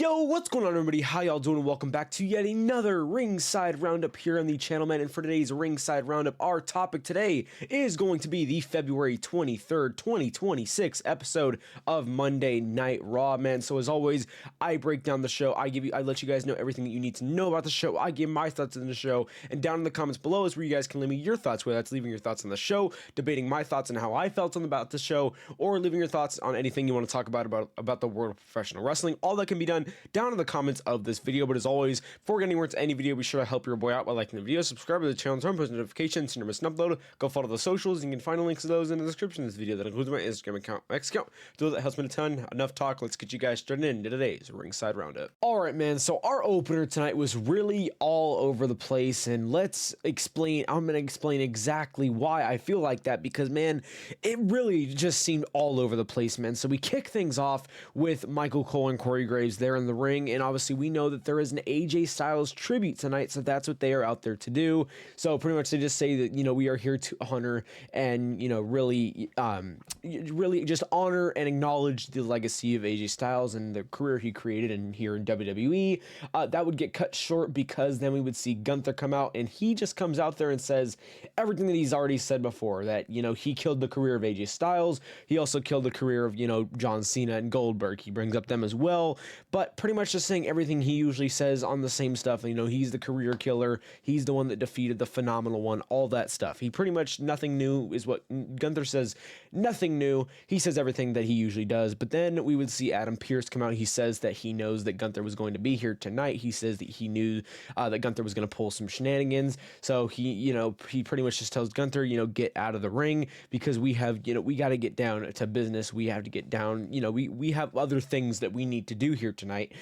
Yo, what's going on, everybody? How y'all doing? Welcome back to yet another Ringside Roundup here on the channel, man. And for today's Ringside Roundup, our topic today is going to be the February 23rd, 2026 episode of Monday Night Raw, man. So as always, I break down the show. I let you guys know everything that you need to know about the show. I give my thoughts on the show, and down in the comments below is where you guys can leave me your thoughts, whether that's leaving your thoughts on the show, debating my thoughts on how I felt about the show, or leaving your thoughts on anything you want to talk about the world of professional wrestling. All that can be done down in the comments of this video. But as always, before getting anywhere to any video, be sure to help your boy out by liking the video, subscribe to the channel, turn on post notifications so you never miss an upload. Go follow the socials. You can find the links to those in the description of this video. That includes my Instagram account, my X account. So that helps me a ton. Enough talk. Let's get you guys started into today's Ringside Roundup. All right, man. So our opener tonight was really all over the place, and let's explain. I'm going to explain exactly why I feel like that, because man, it really just seemed all over the place, man. So we kick things off with Michael Cole and Corey Graves there in the ring, and obviously we know that there is an AJ Styles tribute tonight, so that's what they are out there to do. So pretty much they just say that, you know, we are here to honor and, you know, really just honor and acknowledge the legacy of AJ Styles and the career he created here in WWE. That would get cut short because then we would see Gunther come out, and he just comes out there and says everything that he's already said before, that, you know, he killed the career of AJ Styles. He also killed the career of, you know, John Cena and Goldberg. He brings up them as well, but pretty much just saying everything he usually says on the same stuff. You know, he's the career killer. He's the one that defeated the Phenomenal One, all that stuff. He pretty much, nothing new is what Gunther says. Nothing new. He says everything that he usually does. But then we would see Adam Pearce come out. He says that he knows that Gunther was going to be here tonight. He says that he knew that Gunther was going to pull some shenanigans. So he pretty much just tells Gunther, you know, get out of the ring, because we have, you know, we got to get down to business. We have to get down, you know, we have other things that we need to do here tonight.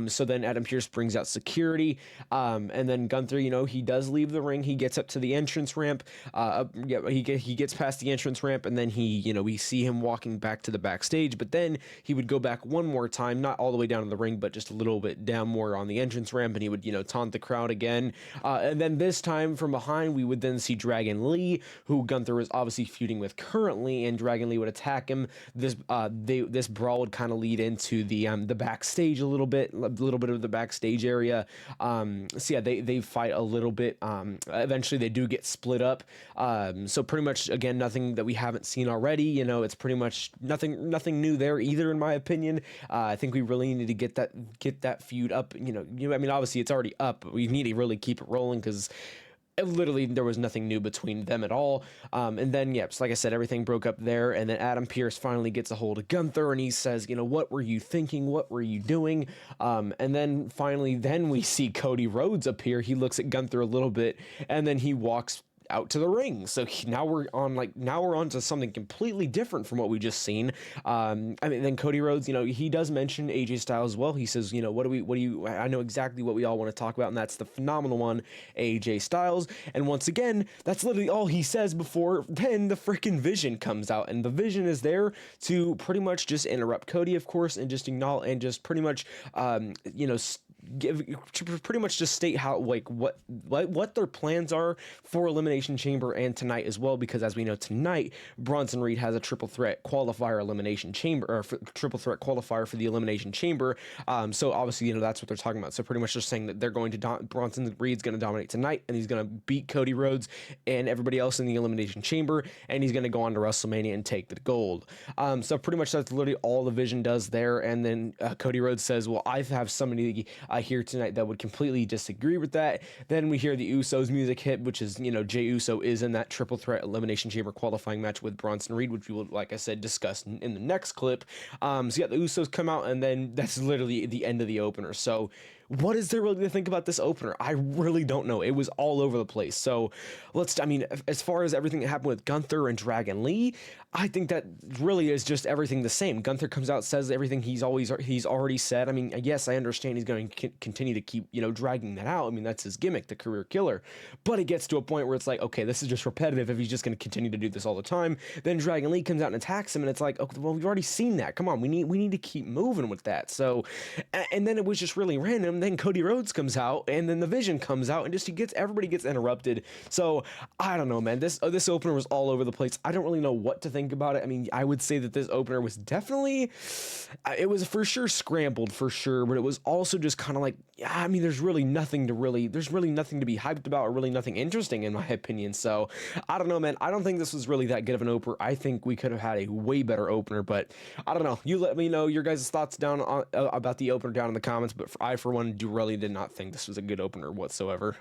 So then Adam Pearce brings out security, and then Gunther, you know, he does leave the ring. He gets up to the entrance ramp. He gets past the entrance ramp, and then we see him walking back to the backstage. But then he would go back one more time, not all the way down to the ring, but just a little bit down more on the entrance ramp, and he would, you know, taunt the crowd again. And then this time from behind, we would then see Dragon Lee, who Gunther is obviously feuding with currently, and Dragon Lee would attack him. This brawl would kind of lead into the backstage a little bit of the backstage area. So yeah, they fight a little bit. Eventually they do get split up. So pretty much, again, nothing that we haven't seen already. You know, it's pretty much nothing new there either, in my opinion. I think we really need to get that feud up. You know, I mean, obviously it's already up, but we need to really keep it rolling, because literally there was nothing new between them at all. And then, yeah, so like I said, everything broke up there, and then Adam Pearce finally gets a hold of Gunther, and he says, you know, what were you thinking? What were you doing? And then finally, we see Cody Rhodes appear. He looks at Gunther a little bit, and then he walks out to the ring. So now we're on to something completely different from what we just seen. I mean, then Cody Rhodes, you know, he does mention AJ Styles as well. He says, you know, I know exactly what we all want to talk about, and that's the Phenomenal One, AJ Styles. And once again, that's literally all he says before then the freaking Vision comes out, and the Vision is there to pretty much just interrupt Cody, of course, and just acknowledge, and just pretty much, you know, pretty much just state how, like, what their plans are for Elimination Chamber and tonight as well, because as we know, tonight Bronson Reed has a triple threat qualifier Elimination Chamber, or triple threat qualifier for the Elimination Chamber. So obviously, you know, that's what they're talking about. So pretty much just saying that they're going to Bronson Reed's going to dominate tonight, and he's going to beat Cody Rhodes and everybody else in the Elimination Chamber, and he's going to go on to WrestleMania and take the gold. So pretty much that's literally all the Vision does there. And then Cody Rhodes says, well, I have somebody here tonight that would completely disagree with that. Then we hear the Usos music hit, which is, you know, Jey Uso is in that triple threat Elimination Chamber qualifying match with Bronson Reed, which we will, like I said, discuss in the next clip. So yeah, the Usos come out, and then that's literally the end of the opener. So what is there really to think about this opener? I really don't know. It was all over the place. So I mean, as far as everything that happened with Gunther and Dragon Lee, I think that really is just everything the same. Gunther comes out, says everything he's already said. I mean, yes, I understand he's going to continue to keep, you know, dragging that out. I mean, that's his gimmick, the career killer. But it gets to a point where it's like, okay, this is just repetitive if he's just going to continue to do this all the time. Then Dragon Lee comes out and attacks him, and it's like, okay, well, we've already seen that. Come on, we need to keep moving with that. So, and then it was just really random then Cody Rhodes comes out, and then the Vision comes out, and just everybody gets interrupted. So I don't know, man. This opener was all over the place. I don't really know what to think about it. I mean, I would say that this opener was definitely, it was for sure scrambled for sure, but it was also just kind of like, yeah, I mean, there's really nothing to be hyped about, or really nothing interesting in my opinion. So I don't know, man. I don't think this was really that good of an opener. I think we could have had a way better opener, but I don't know. You let me know your guys' thoughts down on about the opener down in the comments. But I, for one, really did not think this was a good opener whatsoever.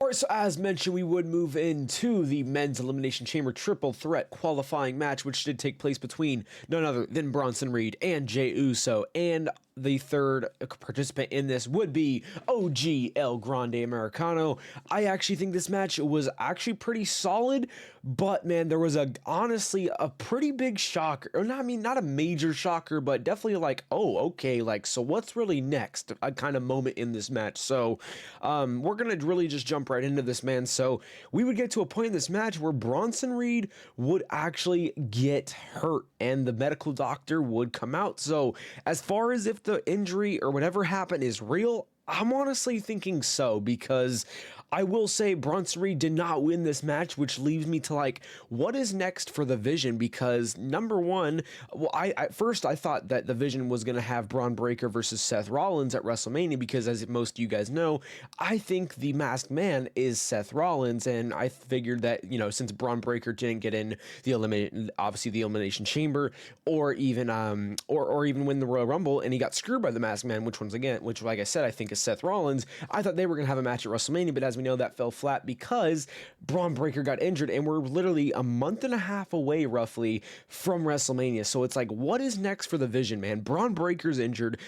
Alright, so as mentioned, we would move into the Men's Elimination Chamber Triple Threat qualifying match, which did take place between none other than Bronson Reed and Jey Uso, and the third participant in this would be OG El Grande Americano. I actually think this match was actually pretty solid, but man, there was honestly a pretty big shocker, or not, I mean, not a major shocker, but definitely like, oh, okay, like, so what's really next? A kind of moment in this match. So we're gonna really just jump right into this, man. So we would get to a point in this match where Bronson Reed would actually get hurt, and the medical doctor would come out. So as far as if the injury or whatever happened is real, I'm honestly thinking so, because I will say Bronson Reed did not win this match, which leaves me to like, what is next for the Vision? Because number one, well, at first I thought that the Vision was going to have Braun Breaker versus Seth Rollins at WrestleMania, because as most of you guys know, I think the Masked Man is Seth Rollins, and I figured that, you know, since Braun Breaker didn't get in the Elimination Chamber, or even or even win the Royal Rumble, and he got screwed by the Masked Man, which like I said, I think is Seth Rollins. I thought they were going to have a match at WrestleMania, but as we know, that fell flat because Braun Breaker got injured, and we're literally a month and a half away roughly from WrestleMania. So it's like, what is next for the Vision, man? Braun Breaker's injured.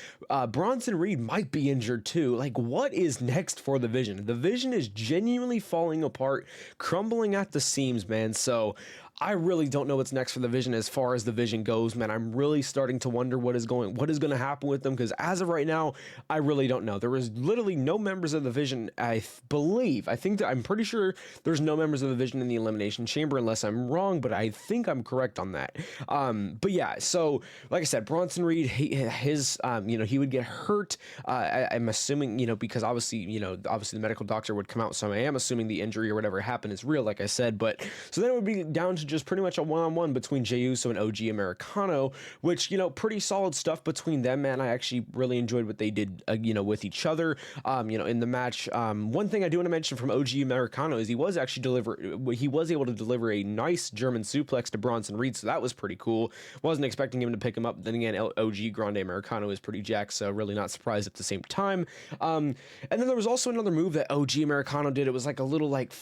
Bronson Reed might be injured too. Like, what is next for the Vision? The Vision is genuinely falling apart, crumbling at the seams, man. So I really don't know what's next for the Vision as far as the Vision goes, man. I'm really starting to wonder what is going to happen with them, because as of right now, I really don't know. There is literally no members of the Vision, I'm pretty sure there's no members of the Vision in the Elimination Chamber, unless I'm wrong, but I think I'm correct on that. But yeah, so like I said, Bronson Reed, he would get hurt. I'm assuming, because obviously the medical doctor would come out, so I am assuming the injury or whatever happened is real, like I said. But so then it would be down to just pretty much a one-on-one between Jey Uso and OG Americano, which, pretty solid stuff between them, man. I actually really enjoyed what they did, with each other, in the match. One thing I do want to mention from OG Americano is he was able to deliver a nice German suplex to Bronson Reed, so that was pretty cool. Wasn't expecting him to pick him up. Then again, OG Grande Americano is pretty jacked, so really not surprised at the same time. And then there was also another move that OG Americano did. It was like a little like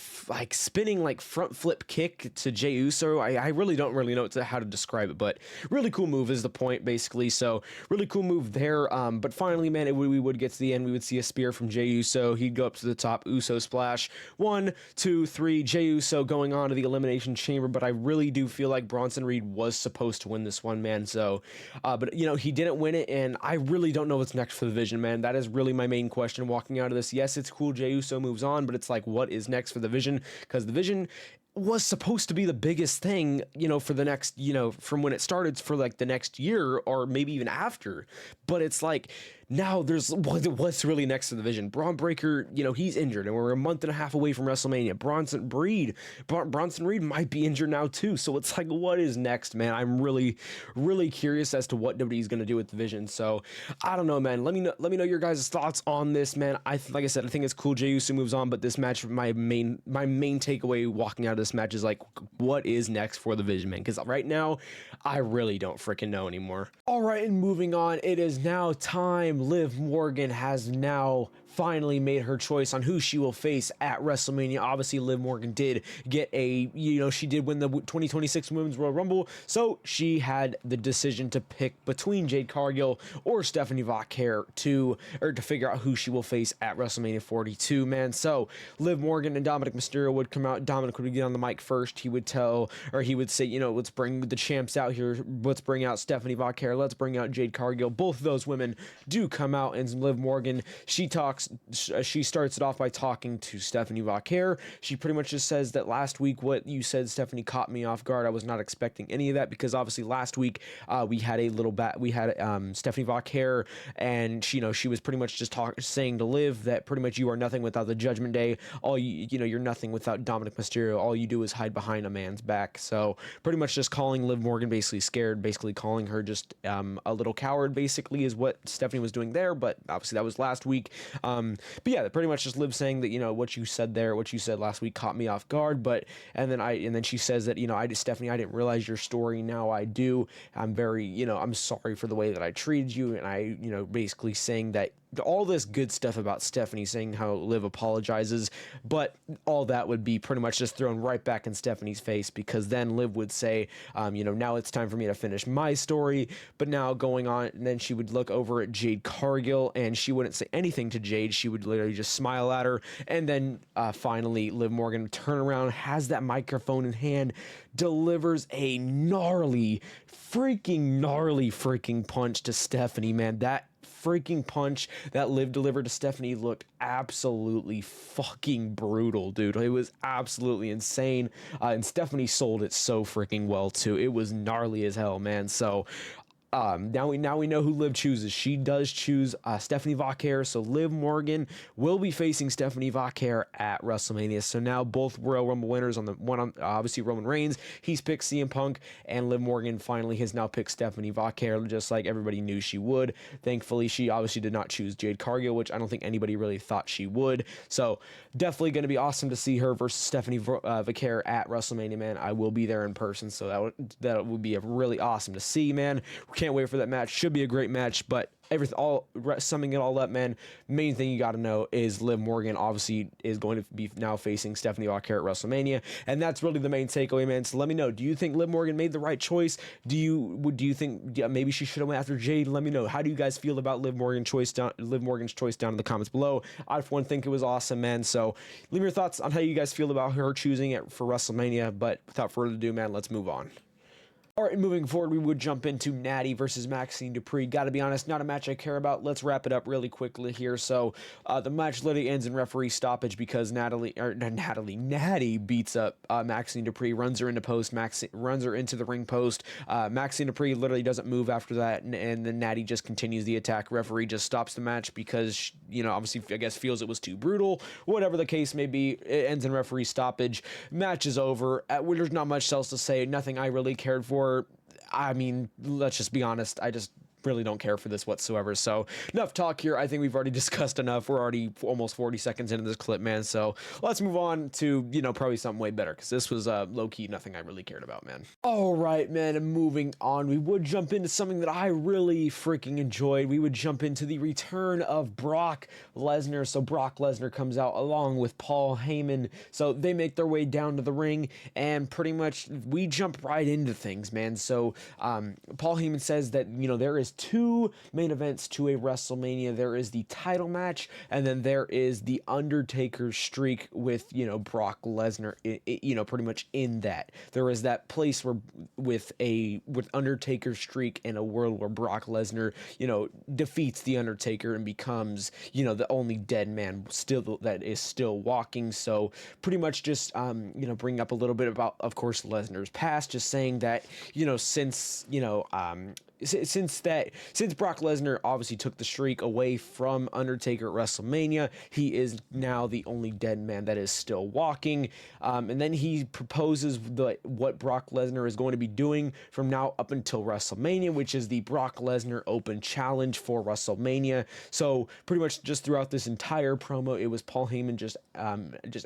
spinning like front flip kick to Jey Uso. I really don't know how to describe it, but really cool move is the point, basically. So really cool move there. But finally, man, we would get to the end. We would see a spear from Jey Uso. He'd go up to the top. Uso splash. 1, 2, 3. Jey Uso going on to the Elimination Chamber. But I really do feel like Bronson Reed was supposed to win this one, man. So, but he didn't win it, and I really don't know what's next for the Vision, man. That is really my main question walking out of this. Yes, it's cool Jey Uso moves on, but it's like, what is next for the Vision? Because the Vision was supposed to be the biggest thing, for the next, from when it started for like the next year or maybe even after. But it's like, now there's what's really next to the Vision. Braun Breaker, he's injured, and we're a month and a half away from WrestleMania. Bronson Reed might be injured now too. So it's like, what is next, man? I'm really, really curious as to what WWE's going to do with the Vision. So I don't know, man. Let me know your guys' thoughts on this, man. Like I said, I think it's cool Jey Uso moves on, but this match, my main takeaway walking out of this match is like, what is next for the Vision, man? Because right now, I really don't freaking know anymore. All right, and moving on, it is now time. Liv Morgan has now finally made her choice on who she will face at WrestleMania. Obviously, Liv Morgan did get she did win the 2026 Women's Royal Rumble, so she had the decision to pick between Jade Cargill or Stephanie Vaquer to figure out who she will face at WrestleMania 42, man. So Liv Morgan and Dominic Mysterio would come out. Dominic would get on the mic first. He would say, let's bring the champs out here. Let's bring out Stephanie Vaquer. Let's bring out Jade Cargill. Both of those women do come out, and Liv Morgan, she starts it off by talking to Stephanie Vauquer. She pretty much just says that last week what you said, Stephanie, caught me off guard. I was not expecting any of that, because obviously last week we had Stephanie Vauquer, and she was pretty much just saying to Liv that pretty much you are nothing without the Judgment Day. You're nothing without Dominic Mysterio. All you do is hide behind a man's back. So pretty much just calling Liv Morgan basically scared, basically calling her just a little coward, basically, is what Stephanie was doing there. But obviously that was last week. But yeah, pretty much just Liv saying that, what you said last week caught me off guard. And then she says that, Stephanie, I didn't realize your story. Now I do. I'm very, I'm sorry for the way that I treated you. And I, basically saying that all this good stuff about Stephanie, saying how Liv apologizes, but all that would be pretty much just thrown right back in Stephanie's face, because then Liv would say, now it's time for me to finish my story. But now going on, and then she would look over at Jade Cargill, and she wouldn't say anything to Jade. She would literally just smile at her. And then finally, Liv Morgan would turn around, has that microphone in hand, delivers a gnarly freaking punch to Stephanie, man. That freaking punch that Liv delivered to Stephanie looked absolutely fucking brutal, dude. It was absolutely insane. And Stephanie sold it so freaking well too. It was gnarly as hell, man. So now we know who Liv chooses. She does choose Stephanie Vauquer, so Liv Morgan will be facing Stephanie Vauquer at WrestleMania. So now both Royal Rumble winners on the one, obviously Roman Reigns, he's picked CM Punk, and Liv Morgan finally has now picked Stephanie Vauquer, just like everybody knew she would. Thankfully, she obviously did not choose Jade Cargill, which I don't think anybody really thought she would. So definitely going to be awesome to see her versus Stephanie Vauquer at WrestleMania, man. I will be there in person, so that would be really awesome to see, man. Can't wait for that match. Should be a great match. But summing it all up, man, main thing you got to know is Liv Morgan obviously is going to be now facing Stephanie Vauquer at WrestleMania, and that's really the main takeaway, man. So let me know, do you think Liv Morgan made the right choice? Do you think maybe she should have went after Jade? Let me know, how do you guys feel about Liv Morgan's choice down in the comments below. I for one think it was awesome, man. So leave your thoughts on how you guys feel about her choosing it for WrestleMania. But without further ado, man, let's move on. All right, moving forward, we would jump into Natty versus Maxine Dupree. Got to be honest, not a match I care about. Let's wrap it up really quickly here. So the match literally ends in referee stoppage because Natty beats up Maxine Dupree, runs her into post, runs her into the ring post. Maxine Dupree literally doesn't move after that, and then Natty just continues the attack. Referee just stops the match because, obviously, I guess feels it was too brutal. Whatever the case may be, it ends in referee stoppage. Match is over. There's not much else to say. Nothing I really cared for. I mean, let's just be honest. I just really don't care for this whatsoever. So enough talk here. I think we've already discussed enough. We're already almost 40 seconds into this clip, man. So let's move on to, probably something way better, because this was low-key nothing I really cared about, man. All right, man, and moving on, we would jump into something that I really freaking enjoyed. We would jump into the return of Brock Lesnar. So Brock Lesnar comes out along with Paul Heyman. So they make their way down to the ring, and pretty much we jump right into things, man. So Paul Heyman says that, there is two main events to a WrestleMania. There is the title match, and then there is the Undertaker streak with, Brock Lesnar, pretty much in that. There is that place where with Undertaker streak in a world where Brock Lesnar, defeats the Undertaker and becomes, the only dead man that is still walking. So pretty much just, bring up a little bit about, of course, Lesnar's past, just saying that, since Brock Lesnar obviously took the streak away from Undertaker at WrestleMania, he is now the only dead man that is still walking. And then he proposes what Brock Lesnar is going to be doing from now up until WrestleMania, which is the Brock Lesnar Open Challenge for WrestleMania. So pretty much just throughout this entire promo, it was Paul Heyman just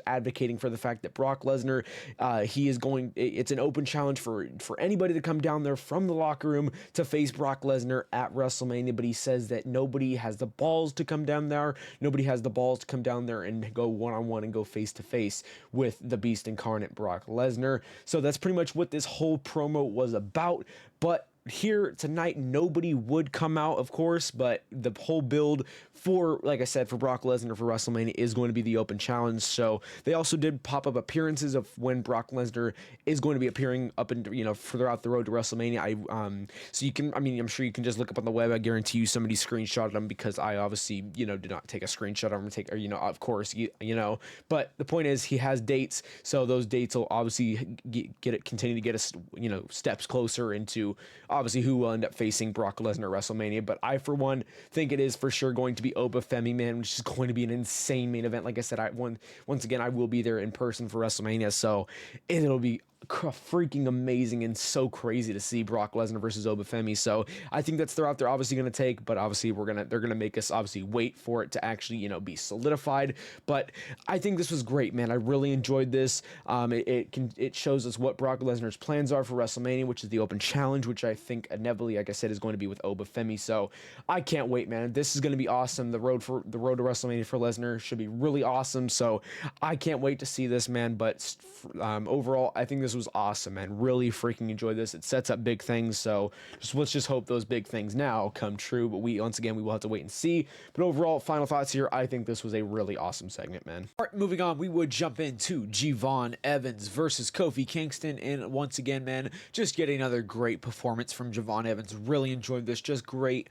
advocating for the fact that Brock Lesnar, it's an open challenge for anybody to come down there from the locker room to face Brock Lesnar at WrestleMania, but he says that nobody has the balls to come down there. Nobody has the balls to come down there and go one-on-one and go face-to-face with the Beast Incarnate, Brock Lesnar. So that's pretty much what this whole promo was about. But here tonight, nobody would come out, of course, but the whole build for, like I said, for Brock Lesnar for WrestleMania is going to be the open challenge. So they also did pop up appearances of when Brock Lesnar is going to be appearing up and, you know, throughout the road to WrestleMania. So you can, I mean, I'm sure you can just look up on the web. I guarantee you somebody screenshotted them, because I obviously, you know, did not take a screenshot of them, or, you know, of course, you know, but the point is he has dates. So those dates will obviously continue to get us, you know, steps closer into obviously who will end up facing Brock Lesnar at WrestleMania. But I, for one, think it is for sure going to be Oba Femi, man, which is going to be an insane main event. Like I said, once again, I will be there in person for WrestleMania, so it'll be freaking amazing and so crazy to see Brock Lesnar versus Oba Femi. So I think that's the route they're obviously going to take, but obviously they're going to make us obviously wait for it to actually, you know, be solidified. But I think this was great, man. I really enjoyed this. It shows us what Brock Lesnar's plans are for WrestleMania, which is the open challenge, which I think inevitably, like I said, is going to be with Oba Femi. So I can't wait, man. This is going to be awesome. The road to WrestleMania for Lesnar should be really awesome. So I can't wait to see this, man. But overall, I think this was awesome, man. Really freaking enjoyed this. It sets up big things, so let's just hope those big things now come true. But we will have to wait and see. But overall, final thoughts here. I think this was a really awesome segment, man. All right, moving on, we would jump into Javon Evans versus Kofi Kingston, and once again, man, just getting another great performance from Javon Evans. Really enjoyed this. Just great,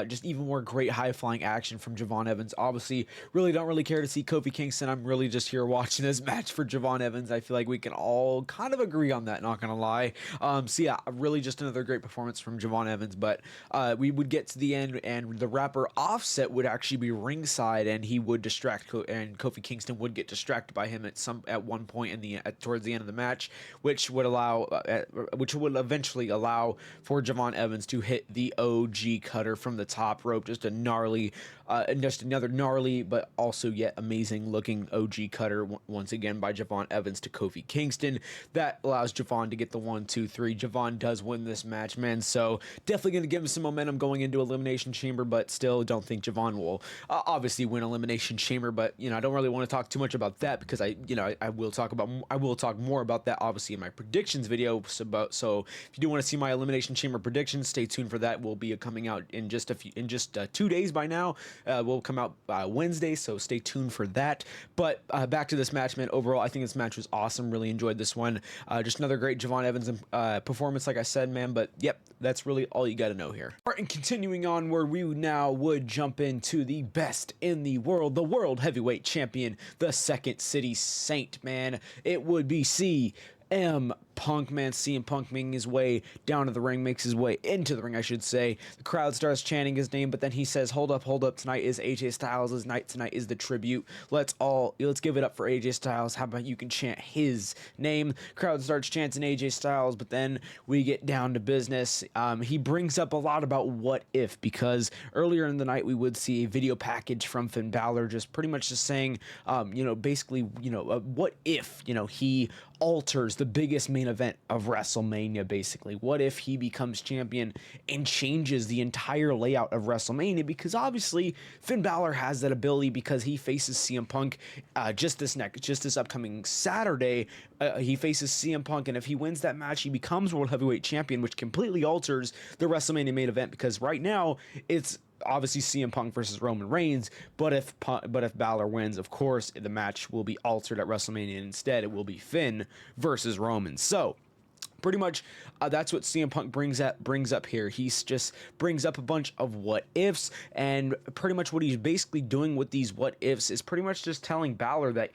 just even more great high flying action from Javon Evans. Obviously, really don't really care to see Kofi Kingston. I'm really just here watching this match for Javon Evans. I feel like we can all kind of agree on that, not gonna lie. So yeah, really just another great performance from Javon Evans. But we would get to the end, and the rapper Offset would actually be ringside, and he would distract and Kofi Kingston would get distracted by him at one point towards the end of the match, which would eventually allow for Javon Evans to hit the OG cutter from the top rope. Just another gnarly but also yet amazing looking OG cutter once again by Javon Evans to Kofi Kingston. That allows Javon to get the 1, 2, 3. Javon does win this match, man, so definitely going to give him some momentum going into Elimination Chamber, but still don't think Javon will obviously win Elimination Chamber. But, you know, I don't really want to talk too much about that, because I will talk more about that obviously in my predictions video. So if you do want to see my Elimination Chamber predictions, stay tuned for that. Will be coming out in just 2 days by now. Will come out Wednesday, so stay tuned for that. But back to this match, man. Overall, I think this match was awesome. Really enjoyed this one. Just another great Javon Evans performance, like I said, man. But yep, that's really all you got to know here. All right, and continuing onward, we now would jump into the best in the world heavyweight champion, the Second City Saint, man. It would be CM Punk, man. CM Punk making his way down to the ring, makes his way into the ring, I should say. The crowd starts chanting his name, but then he says, hold up, tonight is AJ Styles' night, tonight is the tribute. Let's give it up for AJ Styles. How about you can chant his name? Crowd starts chanting AJ Styles, but then we get down to business. He brings up a lot about what if, because earlier in the night we would see a video package from Finn Balor just pretty much just saying, basically, what if, he alters the biggest main event of WrestleMania, basically. What if he becomes champion and changes the entire layout of WrestleMania? Because obviously Finn Balor has that ability, because he faces CM Punk just this upcoming Saturday. He faces CM Punk, and if he wins that match, he becomes World Heavyweight Champion, which completely alters the WrestleMania main event, because right now it's obviously CM Punk versus Roman Reigns, but if Balor wins, of course, the match will be altered at WrestleMania, and instead it will be Finn versus Roman. So pretty much that's what CM Punk brings up here. He's just brings up a bunch of what ifs, and pretty much what he's basically doing with these what ifs is pretty much just telling Balor that,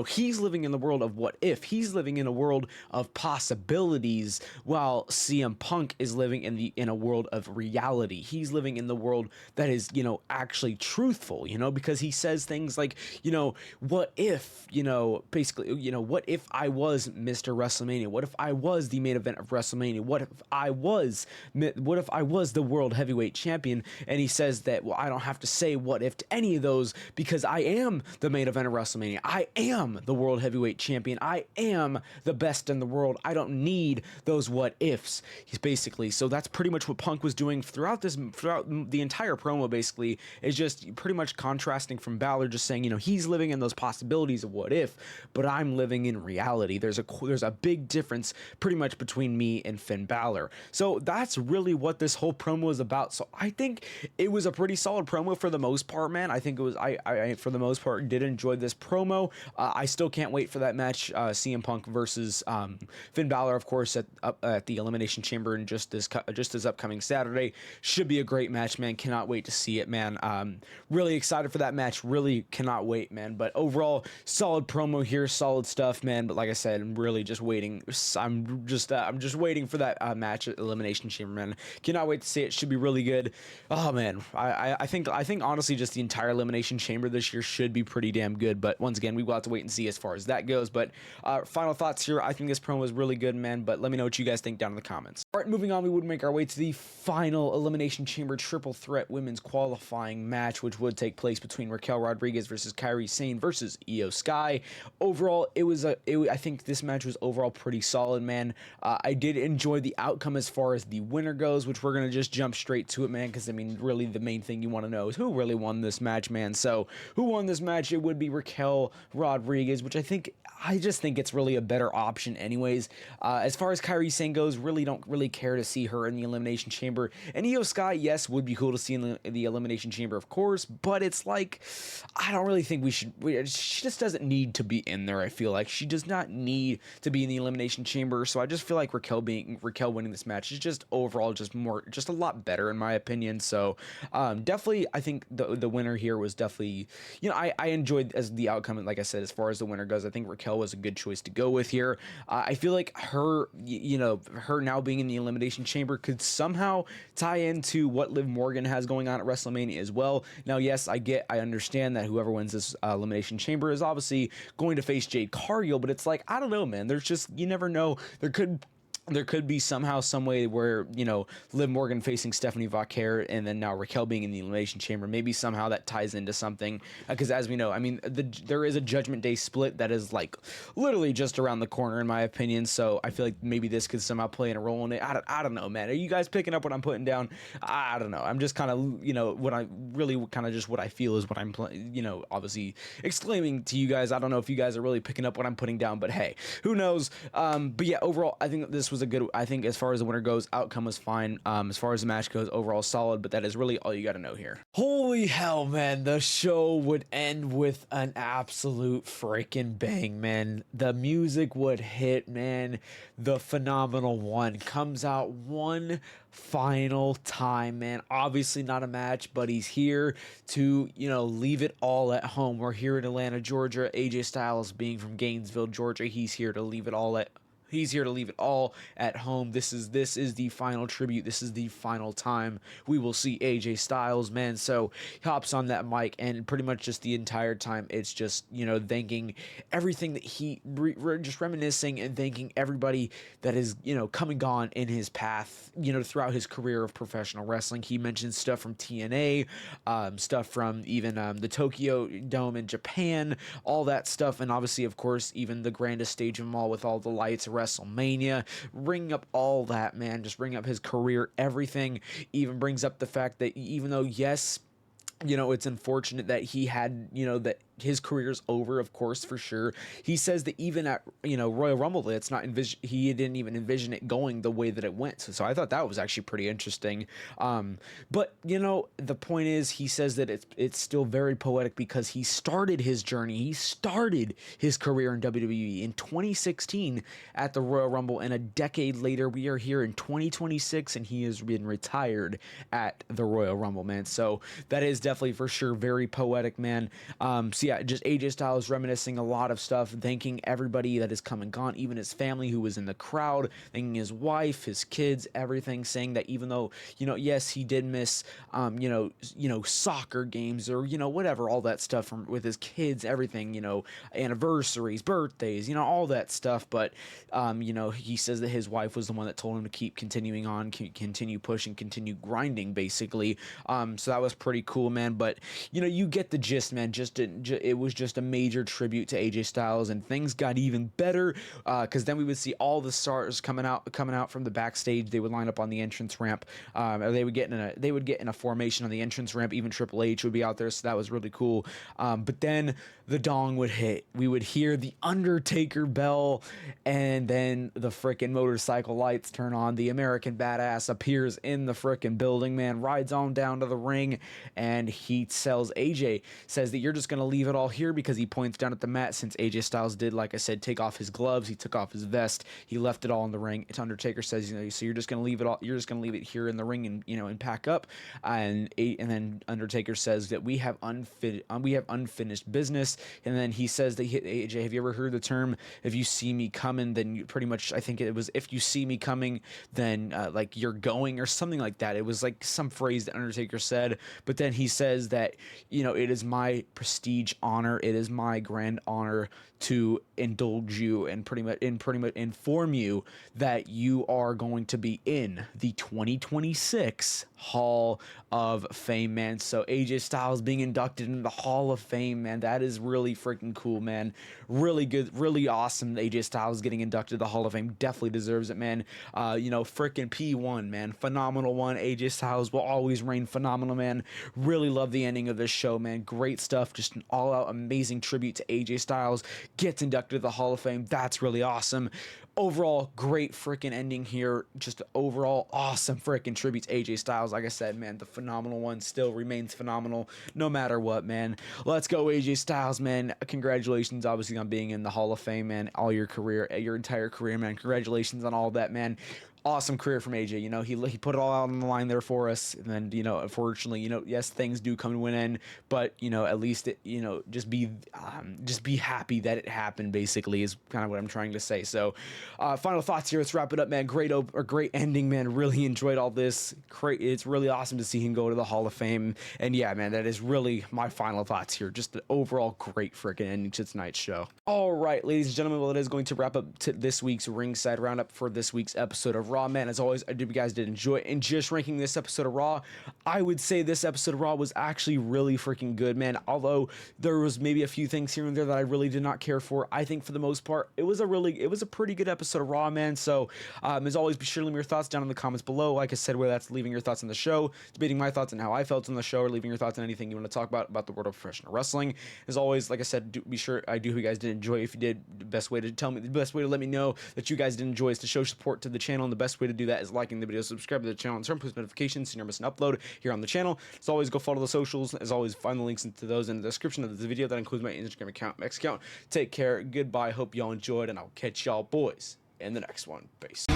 he's living in the world of what if. He's living in a world of possibilities, while CM Punk is living in a world of reality. He's living in the world that is, actually truthful, because he says things like, what if, basically, what if I was Mr. WrestleMania? What if I was the main event of WrestleMania? What if I was the World Heavyweight Champion? And he says that, well, I don't have to say what if to any of those, because I am the main event of WrestleMania. I am the World Heavyweight Champion. I am the best in the world. I don't need those what ifs. He's basically, so that's pretty much what Punk was doing throughout the entire promo, basically, is just pretty much contrasting from Balor, just saying, he's living in those possibilities of what if, but I'm living in reality. There's a big difference pretty much between me and Finn Balor. So that's really what this whole promo is about. So I think it was a pretty solid promo for the most part, man. I think it was, I for the most part did enjoy this promo. I still can't wait for that match, CM Punk versus Finn Balor, of course, at the Elimination Chamber in just this upcoming Saturday. Should be a great match, man. Cannot wait to see it, man. Really excited for that match. Really cannot wait, man. But overall, solid promo here, solid stuff, man. But like I said, I'm really just waiting. I'm just waiting for that match at Elimination Chamber, man. Cannot wait to see it. Should be really good. Oh man, I think honestly, just the entire Elimination Chamber this year should be pretty damn good. But once again, we will have to wait and see as far as that goes. But final thoughts here. I think this promo was really good, man. But let me know what you guys think down in the comments. All right, moving on, we would make our way to the final Elimination Chamber triple threat women's qualifying match, which would take place between Raquel Rodriguez versus Kairi Sane versus Io Sky. Overall, I think this match was overall pretty solid, man. I did enjoy the outcome as far as the winner goes, which we're gonna just jump straight to it, man, because I mean, really the main thing you want to know is who really won this match, man. So who won this match? It would be Raquel Rodriguez, which I just think it's really a better option anyways. As far as Kairi Sane goes, really don't really care to see her in the Elimination Chamber. And Io Sky, yes, would be cool to see in the Elimination Chamber, of course, but it's like, I don't really think she just doesn't need to be in there. I feel like she does not need to be in the Elimination Chamber, so I just feel like Raquel winning this match is just overall just a lot better in my opinion. So definitely, I think the winner here was definitely, I enjoyed as the outcome, and like I said, as far as the winner goes, I think Raquel was a good choice to go with here. I feel like her now being in the Elimination Chamber could somehow tie into what Liv Morgan has going on at WrestleMania as well. Now, yes, I understand that whoever wins this Elimination Chamber is obviously going to face Jade Cargill, but it's like, I don't know, man. There's just, you never know. There could be somehow, some way where, Liv Morgan facing Stephanie Vaquer and then now Raquel being in the Elimination Chamber. Maybe somehow that ties into something. Because as we know, I mean, there is a Judgment Day split that is like literally just around the corner in my opinion. So I feel like maybe this could somehow play in a role in it. I don't know, man. Are you guys picking up what I'm putting down? I don't know. I'm just kind of, what I really kind of just what I feel is what I'm, obviously exclaiming to you guys. I don't know if you guys are really picking up what I'm putting down, but hey, who knows? But yeah, overall, I think this was a good, I think as far as the winner goes, outcome was fine. As far as the match goes, overall solid, but that is really all you got to know here. Holy hell, man. The show would end with an absolute freaking bang, man. The music would hit, man. The Phenomenal One comes out one final time, man. Obviously not a match, but he's here to, leave it all at home. We're here in Atlanta, Georgia. AJ Styles being from Gainesville, Georgia. He's here to leave it all at home. This is the final tribute. This is the final time we will see AJ Styles, man. So he hops on that mic, and pretty much just the entire time, it's just, thanking everything that just reminiscing and thanking everybody that is, come and gone in his path, throughout his career of professional wrestling. He mentions stuff from TNA, stuff from even the Tokyo Dome in Japan, all that stuff, and obviously, of course, even the grandest stage of them all with all the lights, WrestleMania, bring up all that, man. Just bring up his career, everything. Even brings up the fact that even though, yes, it's unfortunate that he had, that his career's over, of course, for sure. He says that even at, Royal Rumble, he didn't even envision it going the way that it went. So I thought that was actually pretty interesting. But, the point is, he says that it's still very poetic because he started his journey. He started his career in WWE in 2016 at the Royal Rumble, and a decade later, we are here in 2026, and he has been retired at the Royal Rumble, man. So that is definitely for sure very poetic, man. So yeah, just AJ Styles reminiscing a lot of stuff, thanking everybody that has come and gone, even his family who was in the crowd, thanking his wife, his kids, everything, saying that even though, yes, he did miss, soccer games or, whatever, all that stuff with his kids, everything, anniversaries, birthdays, all that stuff. But, he says that his wife was the one that told him to keep continuing on, continue pushing, continue grinding, basically. So that was pretty cool, man. But, you get the gist, man. just a major tribute to AJ Styles, and things got even better because then we would see all the stars coming out from the backstage. They would line up on the entrance ramp. Or they would get in a formation on the entrance ramp. Even Triple H would be out there, so that was really cool. But then the dong would hit. We would hear the Undertaker bell, and then the frickin' motorcycle lights turn on. The American Badass appears in the frickin' building, man, rides on down to the ring, and he tells AJ, says that you're just gonna leave it all here, because he points down at the mat, since AJ Styles did, like I said, take off his gloves, he took off his vest, he left it all in the ring. It's Undertaker says, so you're just gonna leave it all, you're just gonna leave it here in the ring, and and pack up. And then Undertaker says that we have unfinished business. And then he says that AJ, have you ever heard the term, if you see me coming, then you pretty much, I think it was, if you see me coming, then like you're going, or something like that. It was like some phrase that Undertaker said. But then he says that, it is my prestige honor, it is my grand honor to indulge you and pretty much inform you that you are going to be in the 2026 Hall of Fame, man. So AJ Styles being inducted into the Hall of Fame, man, that is really freaking cool, man. Really good, really awesome. AJ Styles getting inducted to the Hall of Fame, definitely deserves it, man. Freaking P1, man, phenomenal one. AJ Styles will always reign phenomenal, man. Really love the ending of this show, man. Great stuff, just an all-out amazing tribute to AJ Styles. Gets inducted to the Hall of Fame. That's really awesome. Overall, great freaking ending here. Just overall awesome freaking tribute to AJ Styles. Like I said, man, the phenomenal one still remains phenomenal no matter what, man. Let's go, AJ Styles, man. Congratulations, obviously, on being in the Hall of Fame, man. All your career, your entire career, man. Congratulations on all that, man. Awesome career from AJ. He put it all out on the line there for us. And then, unfortunately, yes, things do come to an end, but at least it, just be happy that it happened, basically, is kind of what I'm trying to say. So, final thoughts here. Let's wrap it up, man. Great ending, man. Really enjoyed all this. Great. It's really awesome to see him go to the Hall of Fame. And yeah, man, that is really my final thoughts here. Just an overall great freaking ending to tonight's show. All right, ladies and gentlemen, well, it is going to wrap up to this week's Ringside Roundup for this week's episode of Raw, man. As always, I hope you guys did enjoy it. And just ranking this episode of Raw, I would say this episode of Raw was actually really freaking good, man. Although there was maybe a few things here and there that I really did not care for, I think for the most part, it was a pretty good episode of Raw, man. So, as always, be sure to leave your thoughts down in the comments below. Like I said, whether that's leaving your thoughts on the show, debating my thoughts on how I felt on the show, or leaving your thoughts on anything you want to talk about the world of professional wrestling. As always, like I said, be sure I do hope you guys did enjoy. If you did, the best way to let me know that you guys did enjoy is to show support to the channel, and the best way to do that is liking the video, subscribe to the channel, and turn post notifications so you never miss an upload here on the channel. As always, go follow the socials. As always, find the links into those in the description of the video. That includes my Instagram account, X account. Take care, goodbye, hope y'all enjoyed, and I'll catch y'all boys in the next one. Peace.